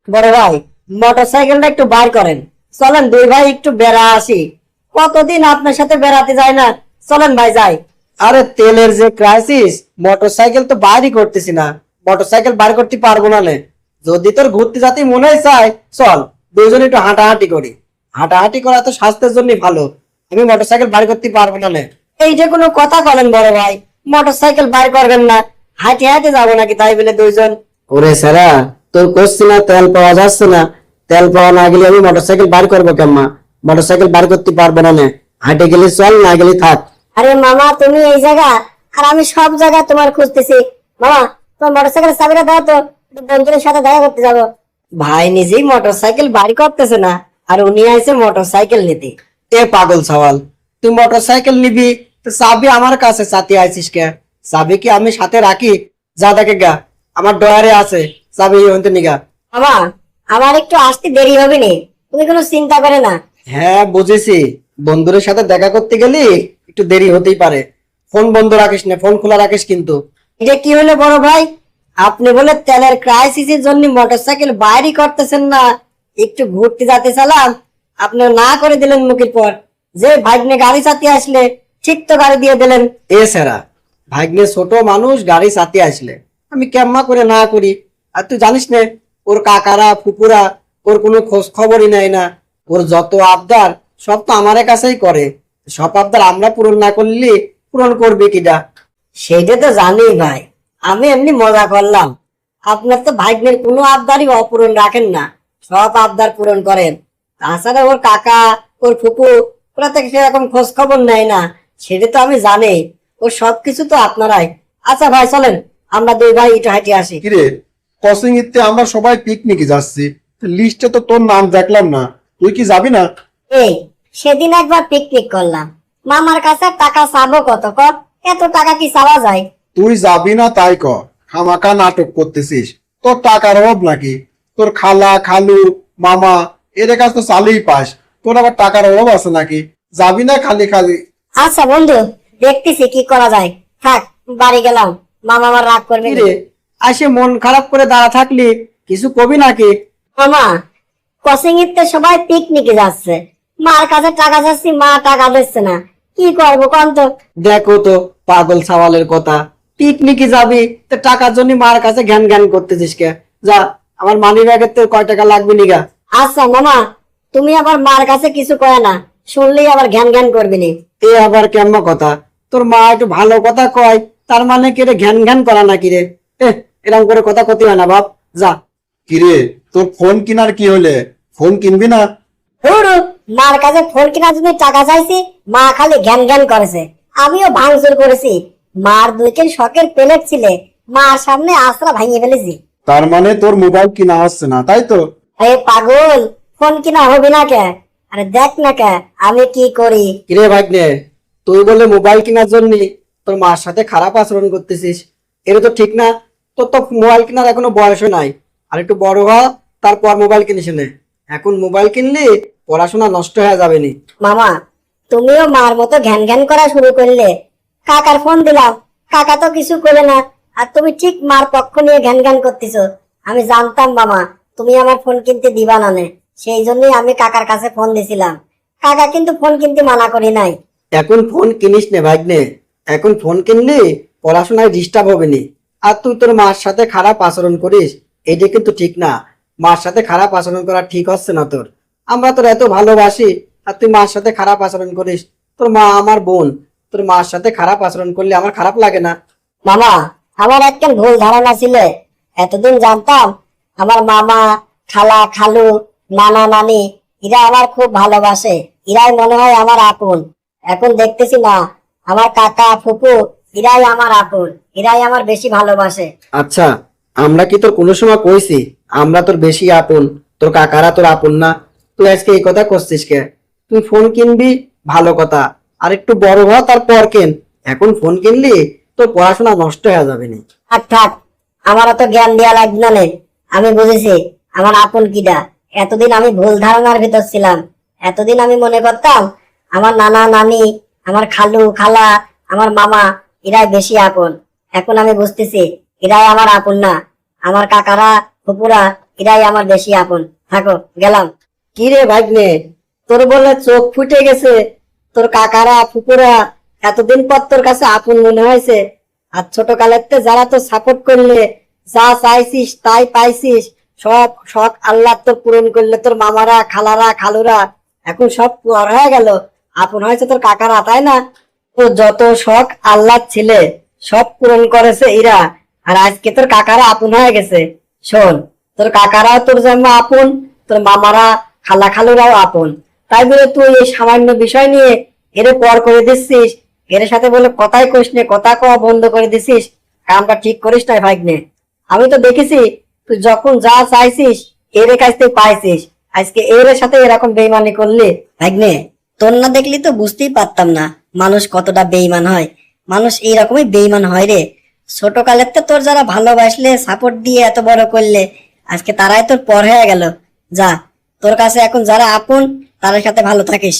বড় ভাই, মোটরসাইকেলটা একটু বার করেন। চলেন দুই ভাই একটু বেড়া আসি। কতদিন আপনার সাথে বেড়াতে যাই না। চলেন ভাই যাই। আরে তেলের যে ক্রাইসিস, মোটরসাইকেল তো বাইরই করতেছি না। মোটরসাইকেল বার করতে পারবো না নে। যদি তোর ঘুরতে যেতে মনে চায়, চল দুইজন একটু হাঁটাহাঁটি করি। হাঁটাহাঁটি করা তো স্বাস্থ্যের জন্য ভালো। আমি মোটরসাইকেল বার করতে পারবো না নে। এই যে কোনো কথা বলেন বড় ভাই, মোটরসাইকেল বার করবেন না, হাঁটে হাঁটে যাবো নাকি তাই বলে দুইজন? ওরে সারা, তোর করছি না তেল পাওয়া যাচ্ছে না। তেল পাওয়া না গেলে আমি মোটরসাইকেল বার করবো কেমন? মোটরসাইকেল বার করতে পারবো না নে। হাঁটে গেলে চল, না গেলে থাক। আরে মামা, তুমি এই জায়গা আর আমি সব জায়গা তোমার খুঁজতেছি। মামা, তোমার মোটরসাইকেল চাবিটা দাও তো, একটু বন্ধুদের সাথে দেখা করতে যাবো। ভাই নিজেই মোটরসাইকেল বাড়ি করতেছে না, আর উনি আইছে মোটরসাইকেল নিতে। এ পাগল সওয়াল, তুই মোটরসাইকেল নিবি তো চাবি আমার কাছে চাতি আইছিস কে? চাবি কি আমি সাথে রাখি? যা দেখে গা, আমার ডয়ারে আছে চাবি, হইতে নিগা। বাবা, আমার একটু আসতে দেরি হবে নি, তুমি কোনো চিন্তা করে না। হ্যাঁ বুঝেছি, বন্ধুদের সাথে দেখা করতে গেলে একটু দেরি হতেই পারে। ফোন বন্ধ রাখিস না, ফোন খোলা রাখিস কিন্তু। এটা কি হলো বড় ভাই? আপনি বলে তেলের ক্রাইসিসের জন্য মোটরসাইকেল বাইরে করতেছেন না, একটু ঘুরতে যেতে চালাম, আপনি না করে দিলেন মুখের পর। যে ভাগ্নে গাড়ি চাতি আসলে ঠিক তো গাড়ি দিয়ে দিলেন। এ সেরা, ভাগ্নে ছোট মানুষ গাড়ি চাতি আসলে আমি কেম্মা করে না করি? আর তুই জানিস না, ওর কাকারা ফুপুরা ওর কোনো খোঁজ খবরই নেয় না। ওর যত আবদার সব তো আমার কাছেই করে। সব আবদার আমরা পূরণ না করলে পূরণ করবে কিনা? সেটা তো জানি ভাই, আমি এমনি মজা করলাম। আপনার তো ভাগ্নের কোনো আবদারই অপূরণ রাখেন না, সব আবদার পূরণ করেন। তাছাড়া ওর কাকা, ওর ফুপু, ওরা তো সেরকম খোঁজ খবর নেয় না, সেটা তো আমি জানি। ও সবকিছু তো আপনারাই। আচ্ছা ভাই চলেন, আমরা দুই ভাই একটু হাঁটে আসি। কিরে, কসিং ইতে আমরা সবাই পিকনিকে যাচ্ছি, লিস্টে তো তোর নাম দেখলাম না, তুই কি যাবি না? এই, সেদিন একবার পিকনিক করলাম, মামার কাছে টাকা চাবো কত ক? এত টাকা কি চাওয়া যায়? তুই যাবি না তাই ক, খামাকা নাটক করতেছিস। তোর টাকার অভাব নাকি? তোর খালা খালু মামা এদের কাছে তো চালুই পাস, তোর আবার টাকার অভাব আছে নাকি? যাবি না খালি খালি? আচ্ছা বন্ধু, দেখতেছি কি করা যায়। থাক, বাড়ি গেলাম, মামা আমার রাগ করবে। রে আসে মন খারাপ করে দাঁড়া থাকলি, কিছু কবি নাকি? মামা, কোচিং এর সবাই পিকনিকে যাচ্ছে, মার কাছে টাকা চাচ্ছি, মা টাকা দিচ্ছে না, কি করবো কোন তো? দেখো তো পাগল সাওয়ালের কথা, পিকনিকে যাবি তো টাকার জন্য মার কাছে জ্ঞান জ্ঞান করতেছিস কে? যা, আমার মানি ব্যাগের তো কয় টাকা লাগবে নিগা। আচ্ছা মামা, তুমি আবার মার কাছে কিছু কয় না, শুনলেই আবার জ্ঞান জ্ঞান করবি নি। এ আবার কেমন কথা? তোর মা একটু ভালো কথা কয়, তার মানে কি রে জ্ঞান জ্ঞান করা নাকি রে? এরকম করে কথা কতি হয় না বাপ, যা। কিরে, তোর ফোন কিনার কি হলে? ফোন কিনবি না? হুরু, মার কাছে ফোন কেনার জন্য টাকা চাইছি, মা খালি জ্ঞান জ্ঞান করেছে। আমিও ভাঙচুর করেছি, মার দুইকের শখের প্লেট ছিলে, মার সামনে আশ্রা ভাঙিয়ে ফেলেছি। তার মানে তোর মোবাইল কিনা হচ্ছে না, তাই তো? আরে পাগল, ফোন কিনা হবে না কে? আরে দেখ না কে আমি কি করি। কিরে ভাগ্নে, তুই বলে মোবাইল কেনার জন্য তোর মার সাথে খারাপ আচরণ করতেছিস, এটা তো ঠিক না। তোর তো মোবাইল কেনার এখনো বয়সও নাই, আর একটু বড় হ, তারপর মোবাইল কিনিস নে। এখন মোবাইল কিনলে পড়াশোনা নষ্ট হয়ে যাবে নি। মামা, তুমিও মার মতো ঘ্যান ঘ্যান করা শুরু করলে। কাকার ফোন দিলাম, কাকা তো কিছু করলে না, আর তুমি ঠিক মার পক্ষ নিয়ে ঘ্যান ঘ্যান করতেছো। আমি জানতাম মামা তুমি আমার ফোন কিনতে দিবা না নে, সেই জন্যই আমি কাকার কাছে ফোন দিছিলাম। কাকা কিন্তু ফোন কিনতে মানা করি নাই। এখন ফোন কিনিস নে ভাগ্নে, এখন ফোন কিনলে পড়াশোনায় ডিস্টার্ব হবে নি। আর তুই তোর মার সাথে খারাপ আচরণ করিস, এটা কিন্তু ঠিক না। মার সাথে খারাপ আচরণ করা ঠিক হচ্ছে না তোর। আমরা তোর এত ভালোবাসি, আর তুই মার সাথে খারাপ আচরণ করিস। তোর মা আমার বোন, তোর মার সাথে খারাপ আচরণ করলে আমার খারাপ লাগে না? মামা, আমার একটা ভুল ধারণা ছিল। এতদিন জানতাম আমার মামা, খালা খালু, নানা নানি এরা আমার খুব ভালোবাসে, এরাই মনে হয় আমার আপন। এখন দেখতেছি না, আমার কাকা ফুপু এরাই আমার আপন, এরাই আমার বেশি ভালোবাসে। আচ্ছা, আমরা কি তোর কোনো সময় কইছি আমরা তোর বেশি আপন, তোর কাকারা তোর আপন না? তুই আজকে এই কথা করছিস কে? তুই ফোন কিনবি ভালো কথা, আর একটু বড় হ তারপর কেন। এখন ফোন কিনলি তোর পড়াশোনা নষ্ট হয়ে যাবে না। থাক থাক, আমার অত জ্ঞান দেওয়া লাগবে না নে। আমি বুঝেছি আমার আপন কিডা। এতদিন আমি ভুল ধারণার ভিতর ছিলাম। এতদিন আমি মনে করতাম আমার নানা নানি, আমার খালু খালা, আমার মামা এরাই বেশি আপন। এখন আমি বুঝতেছি এরাই আমার আপন না। আমার কাকারা ফুপুরা এরাই আমার বেশি আপন। থাকো, গেলাম। কি রে ভাগ্নে, তোর বলে চোখ ফুটে গেছে? তোর কাকারা ফুপুরা এতদিন পর তোর কাছে আপন মনে হয়েছে? আর ছোট কালেতে যারা তোর সাপোর্ট করলে, যা চাইছিস তাই পাইছিস, সব শখ আল্লাহ তোর পূরণ করলে তোর মামারা খালারা খালুরা, এখন সব পর হয়ে গেল, আপন হয়েছে তোর কাকারা, তাই না? তো যত শখ আল্লাহ ছিলে সব পূরণ করেছে এরা, আর আজকে তোর কাকারা আপন হয়ে গেছে। শোন, তোর কাকারাও তোর জন্য আপন, তোর মামারা খালা খালুরাও আপন। তাই বলে তুই এই সামান্য বিষয় নিয়ে এরে পর করে দিচ্ছিস, এর সাথে বলে কথাই কইস নে, কথা কওয়া বন্ধ করে দিছিস, কামটা ঠিক করিস নাই ভাগ্নে। আমি তো দেখেছি তুই যখন যা চাইছিস এর কাছ থেকে পাইছিস, আজকে এর সাথে এরকম বেইমানি করলি ভাগ্নে। তোর না দেখলি তো বুঝতেই পারতাম না মানুষ কতটা বেইমান হয়। মানুষ এইরকমই বেইমান হয় রে। ছোট কালের তো তোর যারা ভালোবাসলে সাপোর্ট দিয়ে এত বড় করলে, আজকে তারাই তোর পর হয়ে গেল। যা, তোর কাছে এখন যারা আপন তাদের সাথে ভালো থাকিস।